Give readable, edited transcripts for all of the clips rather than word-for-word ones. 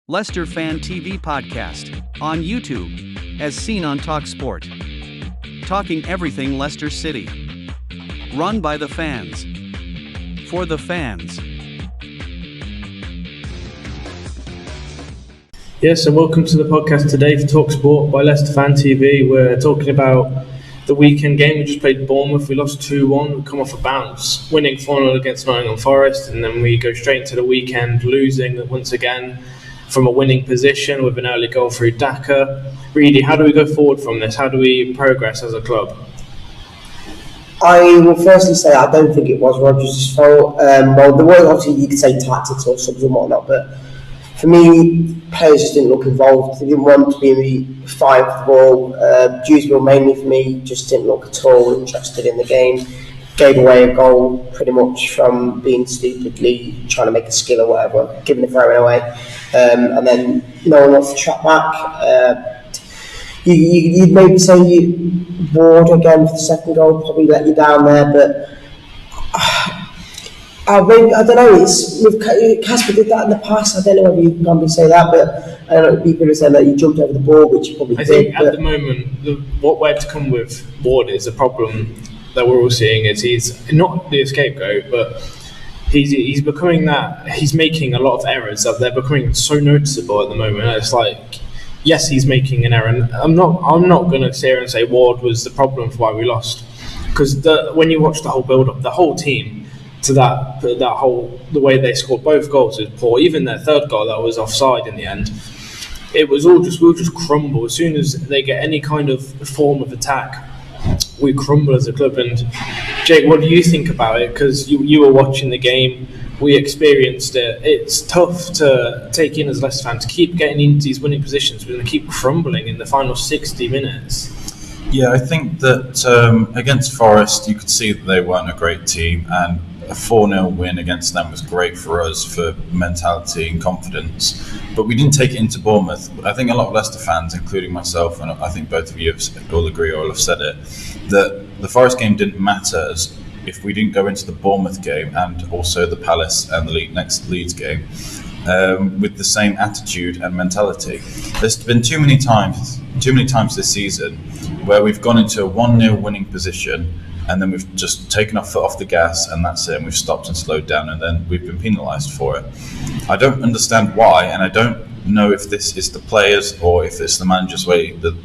Leicester Fan TV podcast, on YouTube, as seen on TalkSport. Talking everything Leicester City. Run by the fans. For the fans. Yes, and welcome to the podcast today for TalkSport by Leicester Fan TV. We're talking about the weekend game. We just played Bournemouth. We lost 2-1. We come off a bounce, winning 4-0 against Nottingham Forest, and then we go straight into the weekend, losing once again from a winning position with an early goal through Daka. Reedy, how do we go forward from this? How do we progress as a club? I will firstly say I don't think it was Rodgers' fault. Well, there was obviously, you could say tactics or subs and whatnot, but for me, players just didn't look involved. They didn't want to be fighting for the ball. Dewsbury mainly for me just didn't look at all interested in the game. Gave away a goal pretty much from being stupidly trying to make a skill or whatever, giving the throw away. And then no one wants to track back. You'd maybe say Ward again for the second goal, probably let you down there, but I don't know. Casper did that in the past. I don't know whether you can probably say that, but I don't know. People are saying that he jumped over the ball, which he probably did. I think at the moment, what we're to come with Ward is a problem that we're all seeing is he's not the scapegoat, but he's becoming that. He's making a lot of errors that they're becoming so noticeable at the moment. It's like, yes, he's making an error. And I'm not going to sit here and say Ward was the problem for why we lost, because when you watch the whole build-up, the whole team to the way they scored both goals was poor. Even their third goal that was offside in the end, we'll just crumble as soon as they get any kind of form of attack. We crumble as a club. And Jake, what do you think about it? Because you were watching the game, we experienced it. It's tough to take in as Leicester fans to keep getting into these winning positions. We're going to keep crumbling in the final 60 minutes. Yeah, I think that against Forest, you could see that they weren't a great team, and a 4-0 win against them was great for us for mentality and confidence. But we didn't take it into Bournemouth. I think a lot of Leicester fans, including myself, and I think both of you will agree or will have said it, that the Forest game didn't matter if we didn't go into the Bournemouth game and also the Palace and the next Leeds game with the same attitude and mentality. There's been too many times this season where we've gone into a 1-0 winning position and then we've just taken our foot off the gas and that's it, and we've stopped and slowed down, and then we've been penalised for it. I don't understand why, and I don't know if this is the players or if it's the manager's way that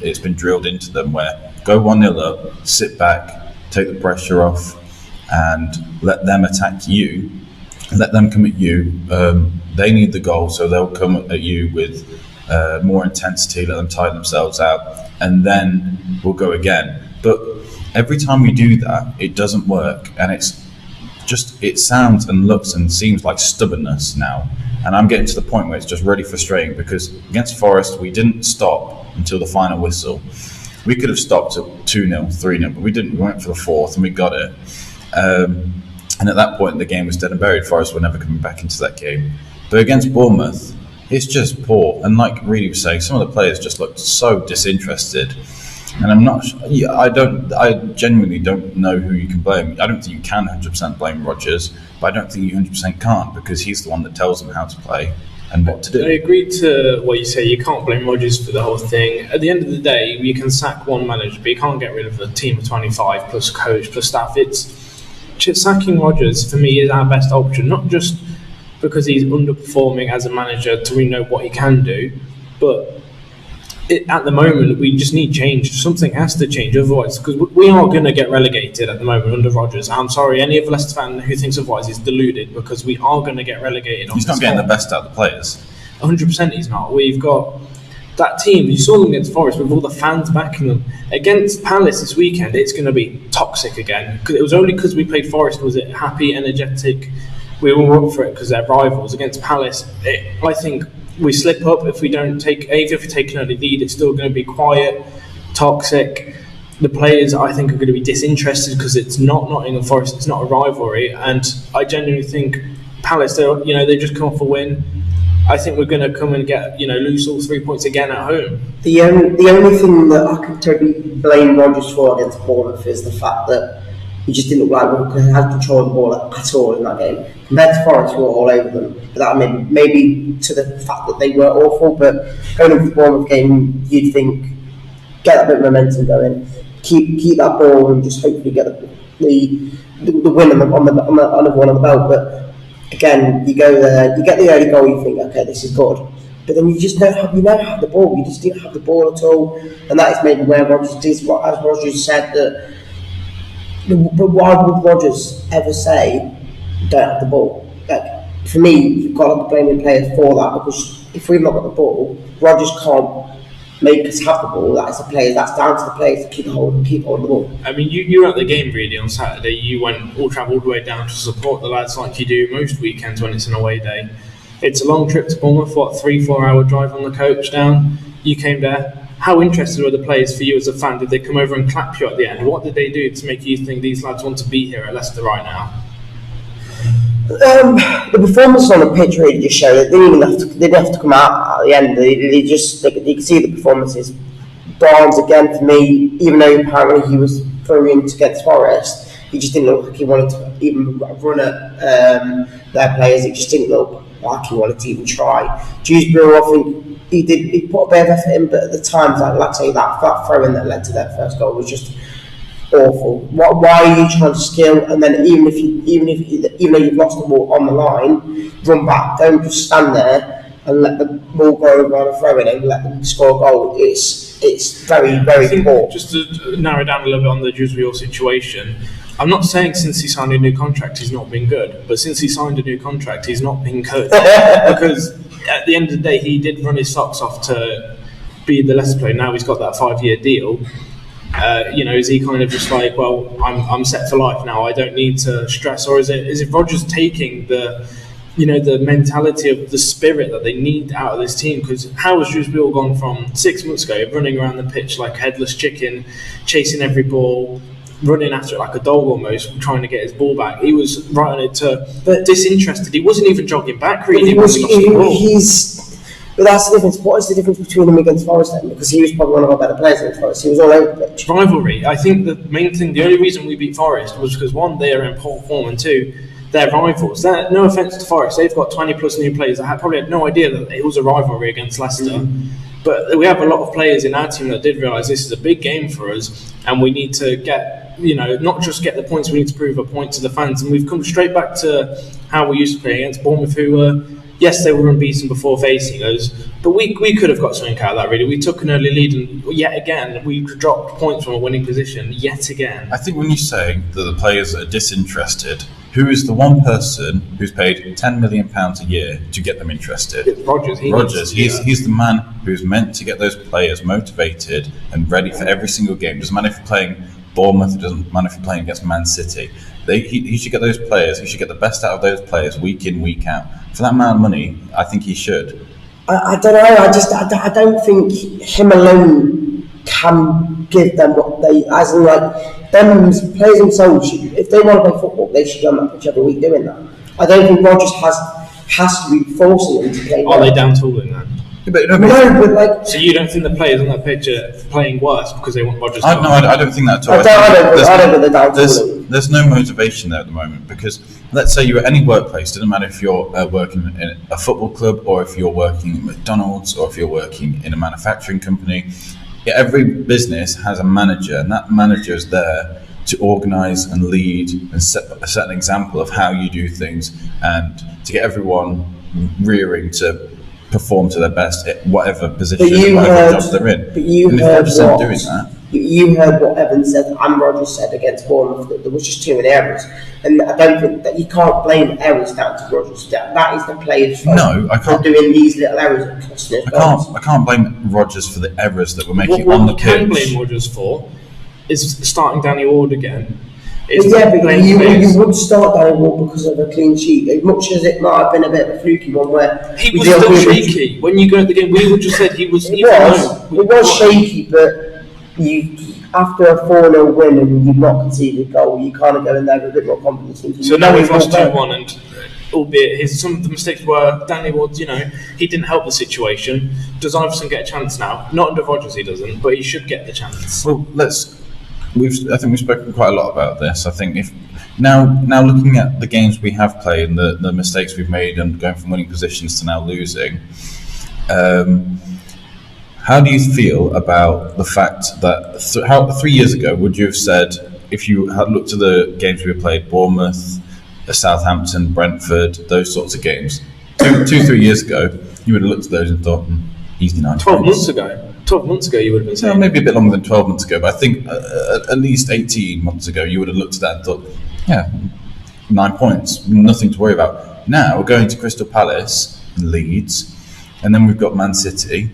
it's been drilled into them, where go 1-0 up, sit back, take the pressure off and let them attack you, let them come at you. They need the goal, so they'll come at you with more intensity, let them tire themselves out, and then we'll go again. But every time we do that, it doesn't work, and it sounds and looks and seems like stubbornness now. And I'm getting to the point where it's just really frustrating, because against Forest, we didn't stop until the final whistle. We could have stopped at 2-0, 3-0, but we didn't. We went for the fourth and we got it. And at that point, the game was dead and buried. Forest were never coming back into that game. But against Bournemouth, it's just poor. And like Reedy was saying, some of the players just looked so disinterested. And I'm not. I genuinely don't know who you can blame. I don't think you can 100% blame Rodgers, but I don't think you 100% can't, because he's the one that tells them how to play and what to do. I agree to what you say. You can't blame Rodgers for the whole thing. At the end of the day, you can sack one manager, but you can't get rid of a team of 25 plus coach plus staff. Sacking Rodgers for me is our best option, not just because he's underperforming as a manager to we know what he can do, but at the moment, we just need change. Something has to change, otherwise, because we are going to get relegated at the moment under Rodgers. I'm sorry, any of Leicester fan who thinks otherwise is deluded, because we are going to get relegated. He's not getting the best out of the players. 100% he's not. We've got that team. You saw them against Forest with all the fans backing them. Against Palace this weekend, it's going to be toxic again. Because it was only because we played Forest was it happy, energetic. We were up for it because they're rivals. Against Palace, I think we slip up if we don't take. Even if we take an early lead, it's still going to be quiet, toxic. The players, I think, are going to be disinterested because it's not Nottingham Forest. It's not a rivalry, and I genuinely think Palace. They just come off a win. I think we're going to come and get lose all 3 points again at home. The only thing that I can totally blame Rodgers for against Bournemouth is the fact that he just didn't look like he had control of the ball at all in that game. Compared to Forest, we were all over them. But that maybe to the fact that they were awful. But going into the Bournemouth game, you'd think, get that bit of momentum going, keep that ball, and just hopefully get the win on the one on the belt. But again, you go there, you get the early goal, you think, okay, this is good. But then you just never have the ball. You just didn't have the ball at all, and that is maybe where Rodgers did, as Rodgers said, that. But why would Rodgers ever say, don't have the ball? Like, for me, you've got to be blaming players for that, because if we've not got the ball, Rodgers can't make us have the ball. That's down to the players to keep holding the ball. I mean, you were at the game really on Saturday. You travelled all the way down to support the lads like you do most weekends when it's an away day. It's a long trip to Bournemouth, 3-4 hour drive on the coach down. You came there. How interested were the players for you as a fan? Did they come over and clap you at the end? What did they do to make you think these lads want to be here at Leicester right now? The performances on the pitch really just show that they didn't have to come out at the end. You can see the performances. Barnes again, for me, even though apparently he was brilliant against Forest, he just didn't look like he wanted to even run at their players. It just didn't look like he wanted to even try. Dewsbury, I think he put a bit of effort in, but at the times, like I say, that throw-in that led to their first goal was just awful. Why are you trying to skill? And then even though you've lost the ball on the line, run back. Don't just stand there and let the ball go over on a throw-in and let them score a goal. It's very, very poor. Just to narrow down a little bit on the Dewsbury situation, I'm not saying since he signed a new contract he's not been good, but since he signed a new contract he's not been good because at the end of the day he did run his socks off to be the Leicester player. Now he's got that 5-year deal. Is he kind of just like, well, I'm set for life now, I don't need to stress? Or is it Rodgers taking the mentality of the spirit that they need out of this team? Because how has Dewsbury gone from 6 months ago running around the pitch like a headless chicken, chasing every ball, running after it like a dog almost, trying to get his ball back? He was right on it to disinterested. He wasn't even jogging back really. But that's the difference. What is the difference between him against Forest then? Because he was probably one of our better players against Forest. He was all over the pitch. Rivalry. I think the main thing, the only reason we beat Forest was because one, they are in poor form, and two, they're rivals. No offence to Forest, they've got 20 plus new players. I probably had no idea that it was a rivalry against Leicester. Mm-hmm. But we have a lot of players in our team that did realise this is a big game for us, and we need to get, not just get the points, we need to prove a point to the fans. And we've come straight back to how we used to play against Bournemouth, who were, yes, they were unbeaten before facing us, but we could have got something out of that, really. We took an early lead, and yet again, we dropped points from a winning position, yet again. I think when you say that the players are disinterested, who is the one person who's paid £10 million a year to get them interested? It's Rodgers. He's the man who's meant to get those players motivated and ready for every single game. It doesn't matter if you're playing Bournemouth, it doesn't matter if you're playing against Man City. He should get those players, he should get the best out of those players week in, week out. For that amount of money, I think he should. I don't know, I don't think him alone can give them what they, as in like, them players themselves, if they want to play football, they should be on that pitch every week doing that. I don't think Rodgers has to be forcing them to play. Are they down tooling then? So you don't think the players on that pitch are playing worse because they want Rodgers to? I don't think that at all. I don't think they're down tooling. There's no motivation there at the moment, because let's say you're at any workplace, doesn't matter if you're working in a football club or if you're working at McDonald's or if you're working in a manufacturing company. Every business has a manager, and that manager is there to organise and lead and set an example of how you do things, and to get everyone rearing to perform to their best at whatever position, whatever job they're in. But you heard what Evan said and Rodgers said against Bournemouth, that there was just too many errors, and I don't think that you can't blame errors down to Rodgers. That is the players' fault. No, I can't. For doing these little errors and costing us. I can't blame Rodgers for the errors that we're making on the pitch. What you can blame Rodgers for is starting Danny Ward again. But you would start Danny Ward because of a clean sheet, as much as it might have been a bit of a fluky one where he was still shaky. When you go at the game, we would just said he was. It was shaky, but after a 4-0 win and you've not conceded a goal, you kind of go in there with a bit more confidence. So now we've lost 2-1, and albeit some of the mistakes were Danny Ward, he didn't help the situation. Does Iverson get a chance now? Not under Rodgers, he doesn't, but he should get the chance. Well, I think we've spoken quite a lot about this. I think if now looking at the games we have played and the mistakes we've made and going from winning positions to now losing, how do you feel about the fact that 3 years ago would you have said, if you had looked at the games we played, Bournemouth, Southampton, Brentford, those sorts of games, 3 years ago, you would have looked at those and thought, easy 9 12 points. months ago. 12 months ago, you would have been saying. Well, maybe a bit longer than 12 months ago, but I think at least 18 months ago, you would have looked at that and thought, yeah, 9 points, nothing to worry about. Now, we're going to Crystal Palace, Leeds, and then we've got Man City.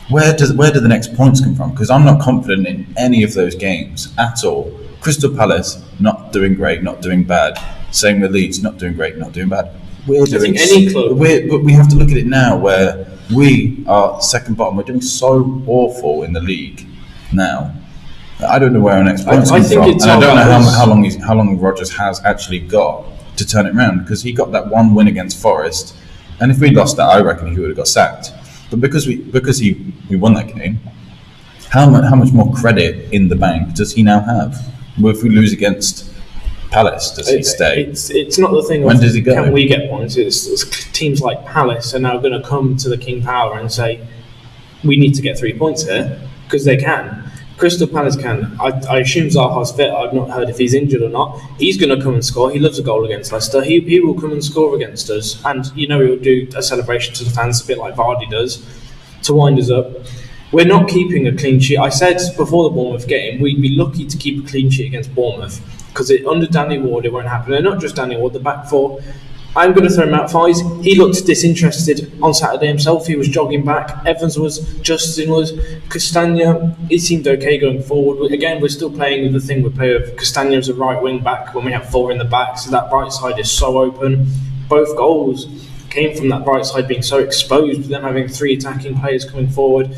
Where do the next points come from? Because I'm not confident in any of those games at all. Crystal Palace, not doing great, not doing bad. Same with Leeds, not doing great, not doing bad. I think any club. But we have to look at it now where we are second bottom. We're doing so awful in the league now. I don't know where our next points come from. And I don't know how long Rodgers has actually got to turn it around, because he got that one win against Forest, and if we'd lost that, I reckon he would have got sacked. But because he won that game, how much more credit in the bank does he now have? Well, if we lose against Palace, does he stay? It's not the thing. When does he go? Can we get points? It's teams like Palace are now going to come to the King Power and say, we need to get 3 points here, because they can. Crystal Palace can. I assume Zaha's fit. I've not heard if he's injured or not. He's going to come and score. He loves a goal against Leicester. He will come and score against us, and he'll do a celebration to the fans, a bit like Vardy does, to wind us up. We're not keeping a clean sheet. I said before the Bournemouth game, we'd be lucky to keep a clean sheet against Bournemouth, because under Danny Ward it won't happen. And not just Danny Ward, the back four. I'm going to throw him out Fies. He looked disinterested on Saturday himself. He was jogging back. Evans was. Justin was. Castagna, he seemed okay going forward. Again, we're still playing with the thing we play with Castagna as a right wing back when we have 4 in the back, so that right side is so open. Both goals came from that right side being so exposed, with them having 3 attacking players coming forward.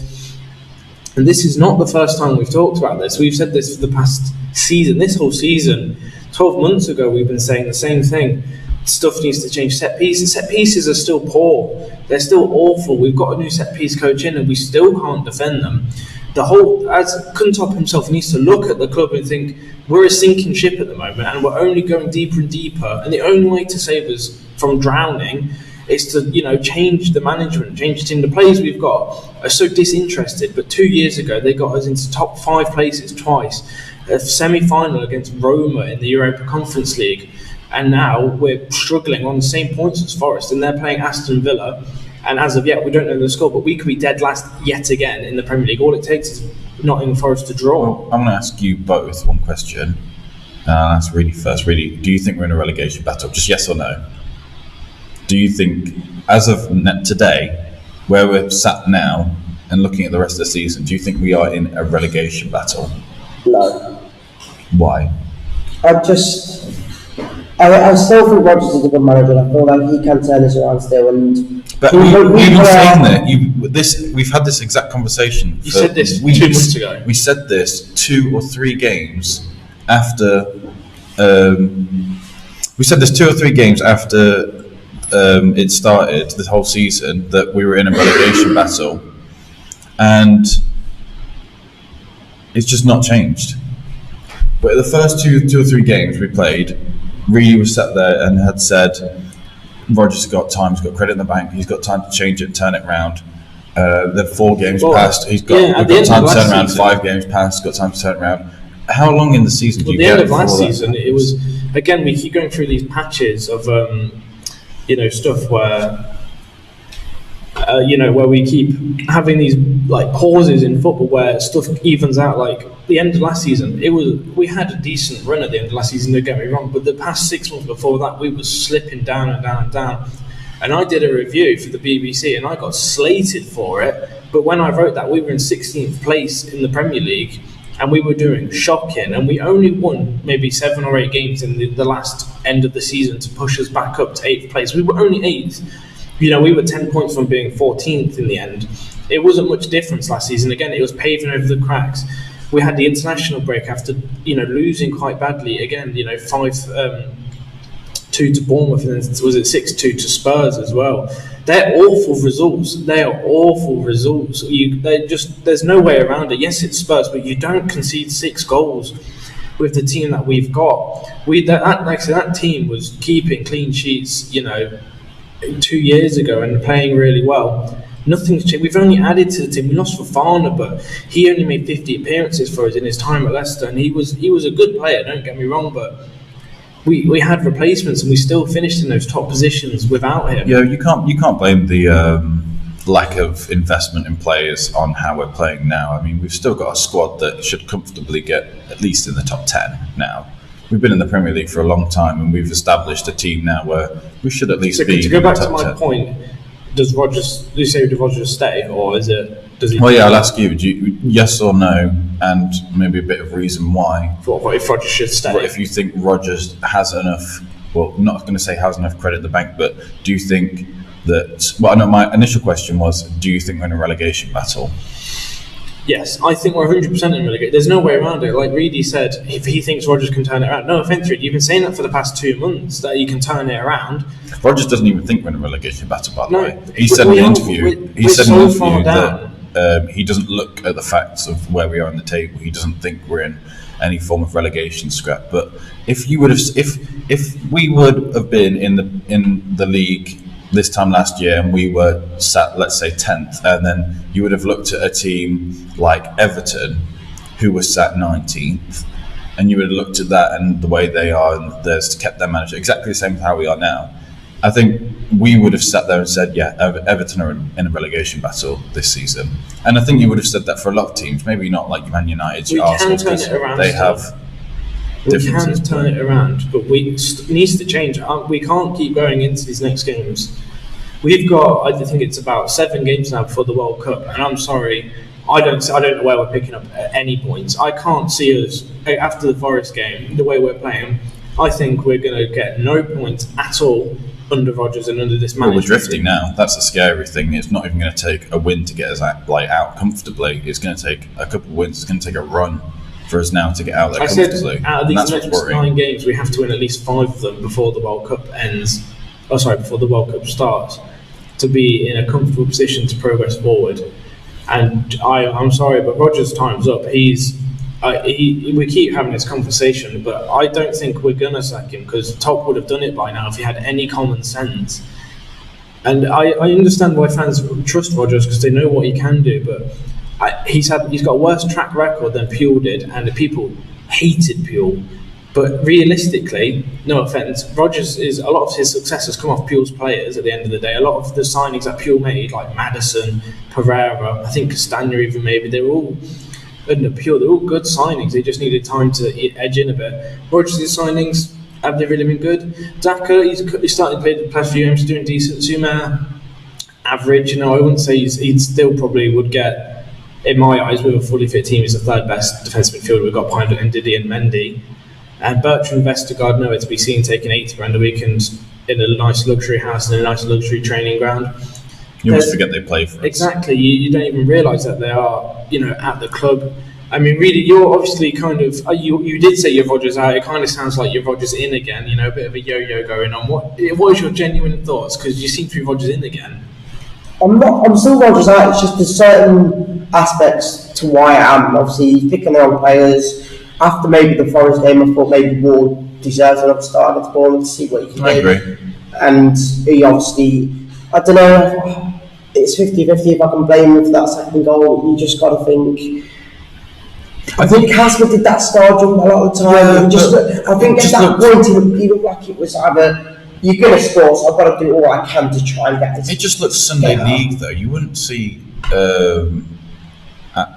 And this is not the first time we've talked about this. We've said this for the past season, this whole season. 12 months ago, we've been saying the same thing. Stuff needs to change. Set pieces are still poor. They're still awful. We've got a new set piece coach in, and we still can't defend them. As Kuntop himself needs to look at the club and think, we're a sinking ship at the moment, and we're only going deeper and deeper. And the only way to save us from drowning is to, change the management, change the team. The players we've got are so disinterested. But 2 years ago, they got us into top 5 places twice. A semi-final against Roma in the Europa Conference League. And now we're struggling on the same points as Forest, and they're playing Aston Villa. And as of yet, we don't know the score, but we could be dead last yet again in the Premier League. All it takes is Nottingham Forest to draw. Well, I'm going to ask you both one question. That's really first. Really, do you think we're in a relegation battle? Just yes or no. Do you think, as of today, where we're sat now and looking at the rest of the season, do you think we are in a relegation battle? No. Why? I still think Rodgers is a good manager. I feel like he can turn this around still. But we've been saying that. We've had this exact conversation. You said this 2 months ago. We said this 2 or 3 games after. We said this 2 or 3 games after it started, this whole season, that we were in a relegation battle, and it's just not changed. But the first 2 or 3 games we played, Reedy was sat there and had said, Rodgers has got time, he's got credit in the bank, he's got time to change it and turn it around. Then 4 games passed, we've got time to turn around. 5 games passed, got time to turn it around. How long in the season do you get? At the end of last season, it was, again, we keep going through these patches of stuff where where we keep having these like pauses in football where stuff evens out. Like the end of last season, we had a decent run at the end of last season, don't get me wrong, but the past 6 months before that, we were slipping down and down and down. And I did a review for the BBC and I got slated for it, but when I wrote that, we were in 16th place in the Premier League and we were doing shocking, and we only won maybe 7 or 8 games in the last end of the season to push us back up to 8th place. We were only 8th. We were 10 points from being 14th in the end. It wasn't much difference last season. Again, it was paving over the cracks. We had the international break after, losing quite badly. Again, 5-2 to Bournemouth, and then was it 6-2 to Spurs as well. They're awful results. There's no way around it. Yes, it's Spurs, but you don't concede 6 goals. with the team that we've got. That team was keeping clean sheets, 2 years ago and playing really well. Nothing's changed. We've only added to the team. We lost Fofana, but he only made 50 appearances for us in his time at Leicester, and he was a good player. Don't get me wrong, but we had replacements, and we still finished in those top positions without him. Yeah, you can't blame the lack of investment in players on how we're playing now. I mean, we've still got a squad that should comfortably get at least in the top 10 now. We've been in the Premier League for a long time, and we've established a team now where we should at least be. To go back to my 10. point, does Rodgers stay, or is it? Does he? Well, yeah, I'll ask you. Do you. Yes or no, and maybe a bit of reason why. What if Rodgers should stay? If you think Rodgers has enough, well, I'm not going to say has enough credit in the bank, but do you think that? Well, no. My initial question was, do you think we're in a relegation battle? Yes, I think we're 100% in relegation. There's no way around it. Like Reedy said, if he thinks Rodgers can turn it around, no offence, Reedy, you've been saying that for the past 2 months, that he can turn it around. Rodgers doesn't even think we're in a relegation battle, by the No, way. He said in the interview, that he doesn't look at the facts of where we are on the table. He doesn't think we're in any form of relegation scrap. But if we would have been in the league this time last year and we were sat, let's say, 10th, and then you would have looked at a team like Everton, who was sat 19th, and you would have looked at that and the way they are, and there's kept their manager exactly the same as how we are now. I think we would have sat there and said, yeah, Everton are in a relegation battle this season. And I think you would have said that for a lot of teams, maybe not like Man United, Arsenal, because they have differences. We can turn it around, but it needs to change. We can't keep going into these next games. We've got, I think it's about 7 games now before the World Cup, and I'm sorry, I don't know where we're picking up at any points. I can't see us, after the Forest game, the way we're playing, I think we're going to get no points at all under Rodgers and under this management. Well, we're drifting now. That's the scary thing. It's not even going to take a win to get us out comfortably. It's going to take a couple of wins. It's going to take a run for us now to get out there comfortably. I said out of these next 9 games, we have to win at least 5 of them before the World Cup ends. Before the World Cup starts, to be in a comfortable position to progress forward. And I'm sorry, but Rodgers' time's up. We keep having this conversation, but I don't think we're going to sack him, because Top would have done it by now if he had any common sense. And I understand why fans trust Rodgers, because they know what he can do, but he's got a worse track record than Puel did, and the people hated Puel. But realistically, no offence, Rodgers a lot of his success has come off Puel's players at the end of the day. A lot of the signings that Puel made, like Maddison, Pereira, I think Castagna even maybe, they were all under Puel, they're all good signings. They just needed time to edge in a bit. Rodgers' signings, have they really been good? Daka, he's starting to play the past few games, doing decent. Zuma, average. I wouldn't say he'd still probably would get, in my eyes, with a fully fit team, he's the 3rd best defensive midfielder we've got behind Ndidi and Mendy. And Bertrand Vestergaard, nowhere to be seen, taking £80 a weekend in a nice luxury house and a nice luxury training ground. You always forget they play for us. Exactly, you don't even realise that they are, at the club. I mean, really, you're obviously kind of, you did say you're Rodgers out. It kind of sounds like you're Rodgers in again. A bit of a yo-yo going on. What is your genuine thoughts? Because you seem to be Rodgers in again. I'm still Rodgers out. It's just there's certain aspects to why I am. Obviously, he's picking the wrong players. After maybe the Forest game, I thought maybe Ward deserves another start against Bournemouth to see what he can do. I agree. And he obviously, I don't know, it's 50-50 if I can blame him for that second goal. You just got to think. I think Casper did that star jump a lot of the time. I think at that point he looked like it was either, you're going to score, so I've got to do all I can to try and get this. It just looks Sunday League, though. You wouldn't see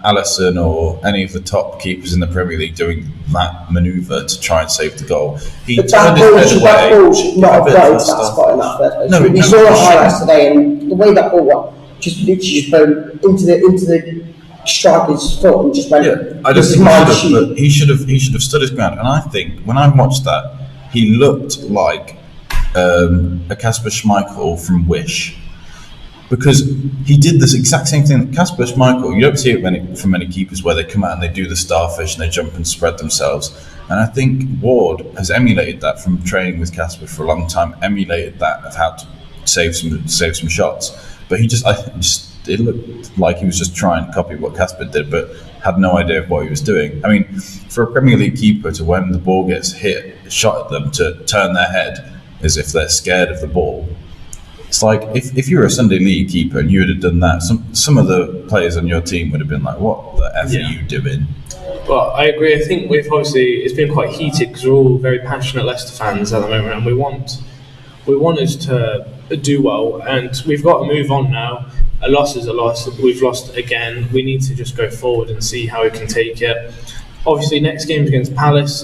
Alisson or any of the top keepers in the Premier League doing that manoeuvre to try and save the goal. He turned his head away. That ball should not have gone into that spot in that first place. No, we saw the highlights today, and the way that ball went, just literally just went into the striker's foot and just went. Yeah, I don't think he should have stood his ground. And I think when I watched that, he looked like a Kasper Schmeichel from Wish. Because he did this exact same thing. Kasper Schmeichel, you don't see it from many keepers where they come out and they do the starfish and they jump and spread themselves. And I think Ward has emulated that from training with Kasper for a long time, emulated that of how to save some shots. But it looked like he was just trying to copy what Casper did, but had no idea of what he was doing. I mean, for a Premier League keeper to, when the ball gets hit, shot at them, to turn their head as if they're scared of the ball. It's like, if you were a Sunday League keeper and you would have done that, some of the players on your team would have been like, what the F are you doing? Well, I agree. I think it's been quite heated because we're all very passionate Leicester fans at the moment, and we want us to do well, and we've got to move on now. A loss is a loss. We've lost again. We need to just go forward and see how we can take it. Obviously, next game's against Palace.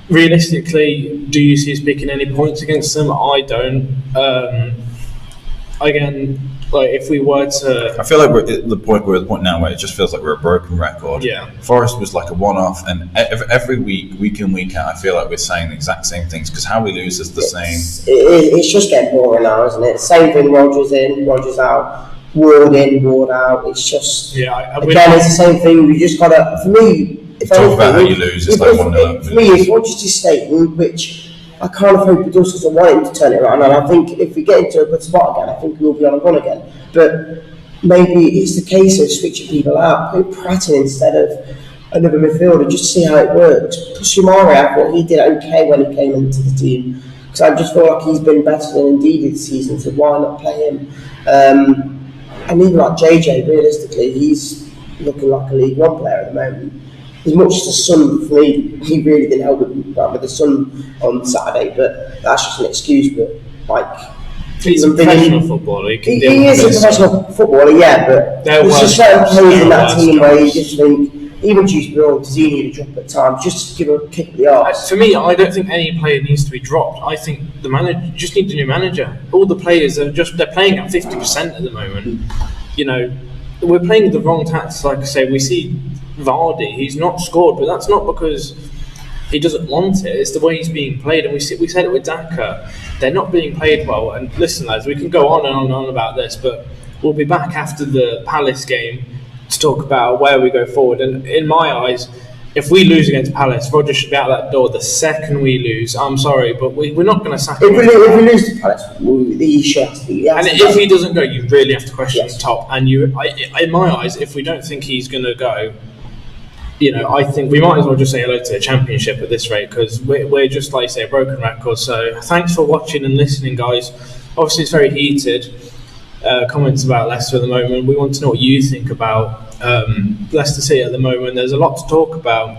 Realistically, do you see us picking any points against them? I don't. Again, like if we were to, I feel like we're at the point now where it just feels like we're a broken record. Yeah. Forest was like a one-off, and every week in, week out, I feel like we're saying the exact same things because how we lose is the same. It's just getting boring now, isn't it? Same thing. Rodgers in, Rodgers out. Ward in, Ward out. It's just again, it's the same thing. We just gotta. For me, if talk anything, about how you lose, it's like 1-0. For me, it's Rodgers' statement, which I kind of hope he does because I want him to turn it around. And I think if we get into a good spot again, I think we'll be on a run again. But maybe it's the case of switching people out, put Pratt in instead of another midfielder, just to see how it works. Sumari, I thought he did okay when he came into the team because I just feel like he's been better than Ndidi this season. So why not play him? And even like JJ, realistically, he's looking like a League One player at the moment. As much as the Sun, for me, he really didn't help with the Sun on Saturday, but that's just an excuse. But like, he's a professional footballer. He is a professional footballer, yeah. But there's just certain players in that team where you just think, even Juice does he need a drop at times just to give him a kick in the arse? For me, I don't think any player needs to be dropped. I think the manager just needs a new manager. All the players they're playing at 50% at the moment. You know, we're playing the wrong tactics. Like I say, we see Vardy, he's not scored, but that's not because he doesn't want it. It's the way he's being played, and we said it with Daka. They're not being played well. And listen, lads, we can go on and on and on about this, but we'll be back after the Palace game to talk about where we go forward. And in my eyes, if we lose against Palace, Rodgers should be out that door the second we lose. I'm sorry, but we're not going to sack him. If we lose to Palace, he should. And if he doesn't go, you really have to question the top. And in my eyes, if we don't think he's going to go, you know, I think we might as well just say hello to the Championship at this rate because we're just, like I say, a broken record. So thanks for watching and listening, guys. Obviously, it's very heated. Comments about Leicester at the moment. We want to know what you think about Leicester City at the moment. There's a lot to talk about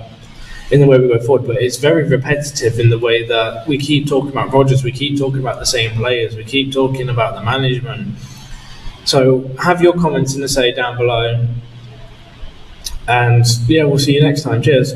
in the way we go forward, but it's very repetitive in the way that we keep talking about Rodgers, we keep talking about the same players, we keep talking about the management. So have your comments in the say down below, and yeah, we'll see you next time. Cheers.